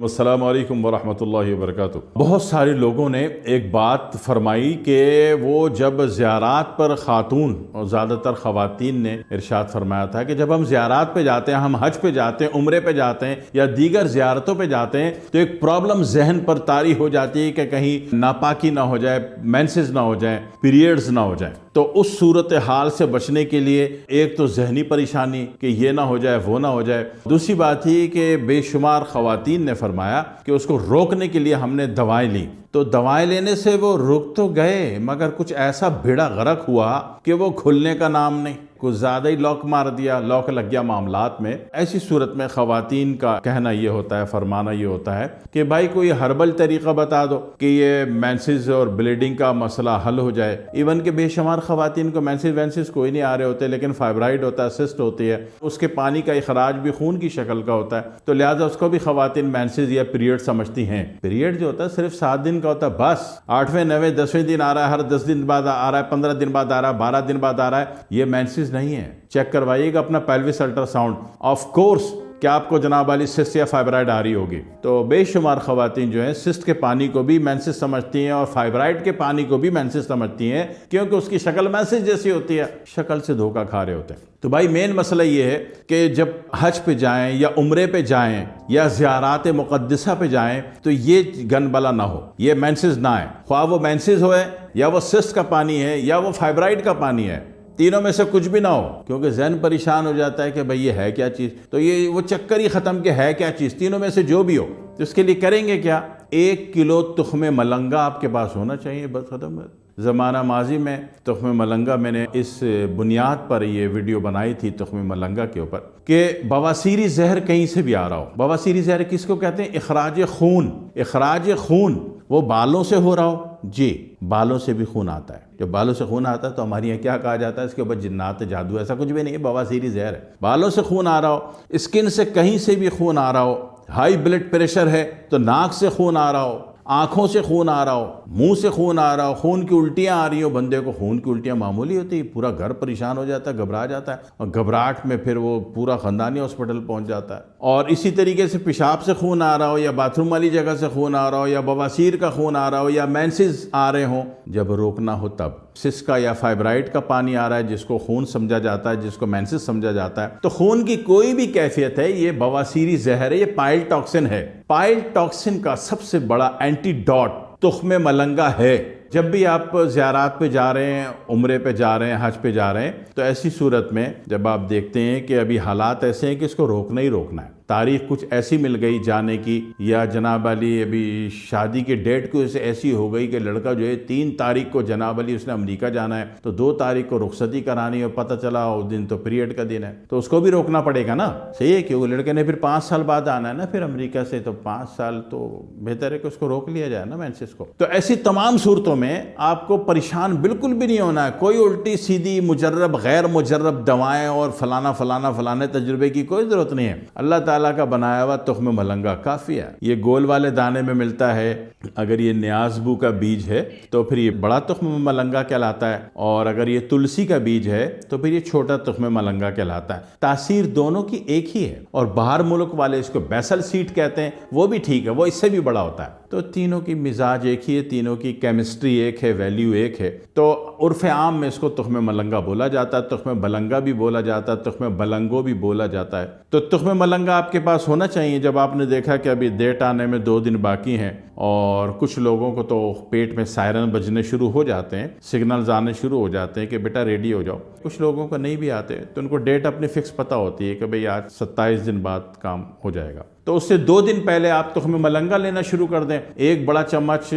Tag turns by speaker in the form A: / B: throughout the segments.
A: अस्सलाम वालेकुम वरहमतुल्लाहि वबरकातुह। बहुत सारे लोगों ने एक बात फरमाई कि वो जब ज़ियारात पर ख़ातून और ज़्यादातर ख़वातीन ने इरशाद फरमाया था कि जब हम ज़ियारात पे जाते हैं, हम हज पे जाते हैं, उम्रे पे जाते हैं या दीगर ज़ियारतों पे जाते हैं तो एक प्रॉब्लम जहन पर तारी हो जाती है कि कहीं नापाकी ना हो जाए, मेंसेस ना हो जाए, पीरियड्स ना हो जाए। तो उस सूरत हाल से बचने के लिए एक तो जहनी परेशानी कि ये ना हो जाए, वो ना हो जाए। दूसरी बात ही कि बेशुमार ख़वातीन ने फरमाया कि उसको रोकने के लिए हमने दवाएं ली। तो दवाएं लेने से वो रुक तो गए मगर कुछ ऐसा बेड़ा गर्क हुआ कि वो खुलने का नाम नहीं, कुछ ज़्यादा ही लॉक मार दिया, लॉक लग गया मामलात में। ऐसी सूरत में ख़वातीन का कहना ये होता है, फरमाना ये होता है कि भाई कोई हर्बल तरीक़ा बता दो कि ये मेंसेस और ब्लीडिंग का मसला हल हो जाए। इवन के बेशुमार ख़वातीन को मेंसेस वेंसेस कोई नहीं आ रहे होते, लेकिन फाइब्राइड होता है, सिस्ट होती है, उसके पानी का इखराज भी खून की शक्ल का होता है, तो लिहाजा उसको भी ख़वातीन मेंसेस या पीरियड समझती हैं। पीरियड जो होता है सिर्फ 7 दिन का होता है, बस 8वें 9वें 10वें दिन आ रहा है, हर 10 दिन बाद आ रहा है, 15 दिन बाद आ रहा है, 12 दिन बाद आ रहा है, ये मेंसेस नहीं है। चेक करवाइएगा अपना पेल्विस अल्ट्रासाउंड। ऑफ कोर्स क्या आपको जनाब वाली सिस्ट या फाइब्राइड आ रही होगी। तो बेशुमार ख़वातीन जो हैं सिस्ट के पानी को भी मेंसेस समझती हैं और फाइब्राइड के पानी को भी मेंसेस समझती हैं, क्योंकि उसकी शक्ल मेंसेस जैसी होती है, शक्ल से धोखा खा रहे होते हैं। तो भाई मेन मसला ये है कि जब हज पे जाएं या उम्रे पे जाएं या ज़ियारात मुक़द्दसा पे जाएं तो ये गन बला ना हो, ये मेंसेस ना आए, ख्वाह वो मेंसेस हो या वो सिस्ट का पानी है या वो फाइब्राइड का पानी है, तीनों में से कुछ भी ना हो, क्योंकि जहन परेशान हो जाता है कि भाई ये है क्या चीज़। तो ये वो चक्कर ही ख़त्म के है क्या चीज़, तीनों में से जो भी हो। तो इसके लिए करेंगे क्या, 1 किलो तुख्म मलंगा आपके पास होना चाहिए, बस ख़त्म। ज़माना माजी में तुख्म मलंगा, मैंने इस बुनियाद पर ये वीडियो बनाई थी तुख्म मलंगा के ऊपर कि बवासीरी जहर कहीं से भी आ रहा हो। बवासीरी जहर किसको कहते हैं? इखराज खून। इखराज खून वो बालों से हो रहा हो, जी बालों से भी खून आता है। जब बालों से खून आता है तो हमारे यहाँ क्या कहा जाता है, इसके ऊपर जिन्नात जादू, ऐसा कुछ भी नहीं है, बवासीरी जहर है। बालों से खून आ रहा हो, स्किन से कहीं से भी खून आ रहा हो, हाई ब्लड प्रेशर है तो नाक से खून आ रहा हो, आंखों से खून आ रहा हो, मुंह से खून आ रहा हो, खून की उल्टियां आ रही हो, बंदे को खून की उल्टियां मामूली होती है, पूरा घर परेशान हो जाता है, घबरा जाता है और घबराहट में फिर वो पूरा ख़ानदानी हॉस्पिटल पहुंच जाता है। और इसी तरीके से पेशाब से खून आ रहा हो या बाथरूम वाली जगह से खून आ रहा हो या बवासीर का खून आ रहा हो या मेंसेस आ रहे हों, जब रोकना हो तब। सिस्ट का या फाइब्राइड का पानी आ रहा है जिसको खून समझा जाता है, जिसको मेंसेस समझा जाता है, तो खून की कोई भी कैफियत है, ये बवासीरी जहर है, ये पाइल टॉक्सिन है। पाइल टॉक्सिन का सबसे बड़ा एंटीडोट तुख्मे मलंगा है। जब भी आप ज़ियारात पे जा रहे हैं, उम्रे पे जा रहे हैं, हज पे जा रहे हैं, तो ऐसी सूरत में जब आप देखते हैं कि अभी हालात ऐसे हैं कि इसको रोकना ही रोकना है, तारीख कुछ ऐसी मिल गई जाने की या जनाब अली अभी शादी के डेट को ऐसी हो गई कि लड़का जो है 3 तारीख को जनाब अली उसने अमेरिका जाना है, तो 2 तारीख को रुखसती करानी और पता चला उस दिन तो पीरियड का दिन है, तो उसको भी रोकना पड़ेगा ना। सही है, क्योंकि लड़के ने फिर 5 साल बाद आना है ना फिर अमेरिका से, तो 5 साल तो बेहतर है कि उसको रोक लिया जाए ना मेंसेस को। तो ऐसी तमाम सूरतों में आपको परेशान बिल्कुल भी नहीं होना है। कोई उल्टी सीधी मुजर्रब गैर मुजर्रब दवाएं और फलाना फलाना फलाने तजुर्बे की कोई ज़रूरत नहीं है। अल्लाह ताला का बनाया हुआ तुख्म मलंगा काफ़ी है। ये गोल वाले दाने में मिलता है, अगर ये न्याज़बू का बीज है तो फिर ये बड़ा तुख्म मलंगा कहलाता है, और अगर ये तुलसी का बीज है तो फिर ये छोटा तुख्म मलंगा कहलाता है। तासीर दोनों की एक ही है, और बाहर मुल्क वाले इसको बैसल सीड कहते हैं, वो भी ठीक है, वो इससे भी बड़ा होता है। तो तीनों की मिजाज एक ही है, तीनों की केमिस्ट्री एक है, वैल्यू एक है। तो उर्फ़ आम में इसको तुख्म मलंगा बोला जाता है, तुख्म बलंगा भी बोला जाता है, तुख्म बलंगो भी बोला जाता है। तो तुख्म मलंगा आपके पास होना चाहिए जब आपने देखा कि अभी डेट आने में 2 दिन बाकी हैं, और कुछ लोगों को तो पेट में सायरन बजने शुरू हो जाते हैं, सिग्नल्स आने शुरू हो जाते हैं कि बेटा रेडी हो जाओ। कुछ लोगों को नहीं भी आते, तो उनको डेट अपनी फिक्स पता होती है कि भाई आज 27 दिन बाद काम हो जाएगा, तो उससे 2 दिन पहले आप तुख्म मलंगा लेना शुरू कर दें। 1 बड़ा चम्मच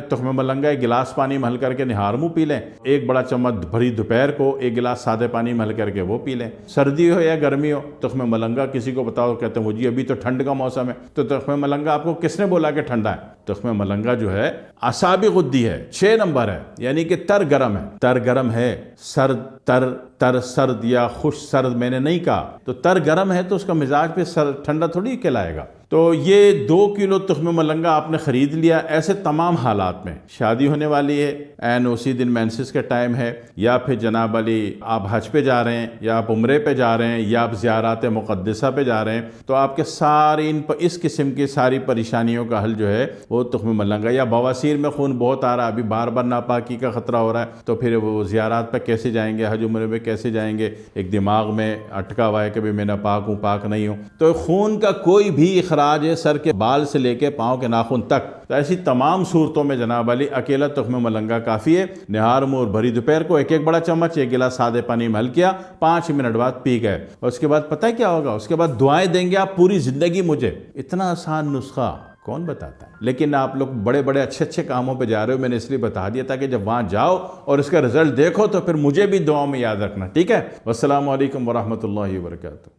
A: तुख्म मलंगा 1 गिलास पानी में हल करके निहार मुँह पी लें। 1 बड़ा चम्मच भरी दोपहर को 1 गिलास सादे पानी में हल करके वो पी लें। सर्दी हो या गर्मी हो, तुख्म मलंगा किसी को बताओ, कहते हैं मुझे अभी तो ठंड का मौसम है, तो तुख्म मलंगा आपको किसने बोला कि ठंडा है? तुख्म मलंगा जो है असाबी गुद्दी है, 6 नंबर है, यानी कि तर गरम है, तर गरम है, सर तर तर सर्द या खुश सर्द मैंने नहीं कहा। तो तर गर्म है तो उसका मिजाज पे ठंडा थोड़ी कहलाएगा। तो ये 2 किलो तुख्म मलंगा आपने ख़रीद लिया। ऐसे तमाम हालात में, शादी होने वाली है, एन उसी दिन मेंसेस का टाइम है, या फिर जनाब अली आप हज पे जा रहे हैं, या आप उम्रे पे जा रहे हैं, या आप ज़ियारत मुक़द्दसा पे जा रहे हैं, तो आपके सारी इस किस्म की सारी परेशानियों का हल जो है वो तुख्म मलंगा। या बवासीर में खून बहुत आ रहा है, अभी बार बार नापाकी का ख़तरा हो रहा है, तो फिर वो ज़ियारत पर कैसे जाएंगे, हज उम्रे पे कैसे जाएंगे, एक दिमाग में अटका हुआ है कि भाई मैं नापाक हूँ, पाक नहीं हूँ। तो खून का कोई भी इखराज है सर के बाल से लेके पाँव के नाखून तक, तो ऐसी तमाम सूरतों में जनाब अली अकेला तुख्म मलंगा काफ़ी है। निहार मुँह और भरी दोपहर को एक बड़ा चम्मच 1 गिलास सादे पानी में हल किया, 5 मिनट बाद पी गए, और उसके बाद पता है क्या होगा, उसके बाद दुआएं देंगे आप पूरी ज़िंदगी मुझे। इतना आसान नुस्खा कौन बताता है? लेकिन आप लोग बड़े बड़े अच्छे कामों पे जा रहे हो, मैंने इसलिए बता दिया था कि जब वहाँ जाओ और इसका रिजल्ट देखो तो फिर मुझे भी दुआओं में याद रखना, ठीक है? वस्सलामु अलैकुम वरहमतुल्लाहि वबरकातुहू।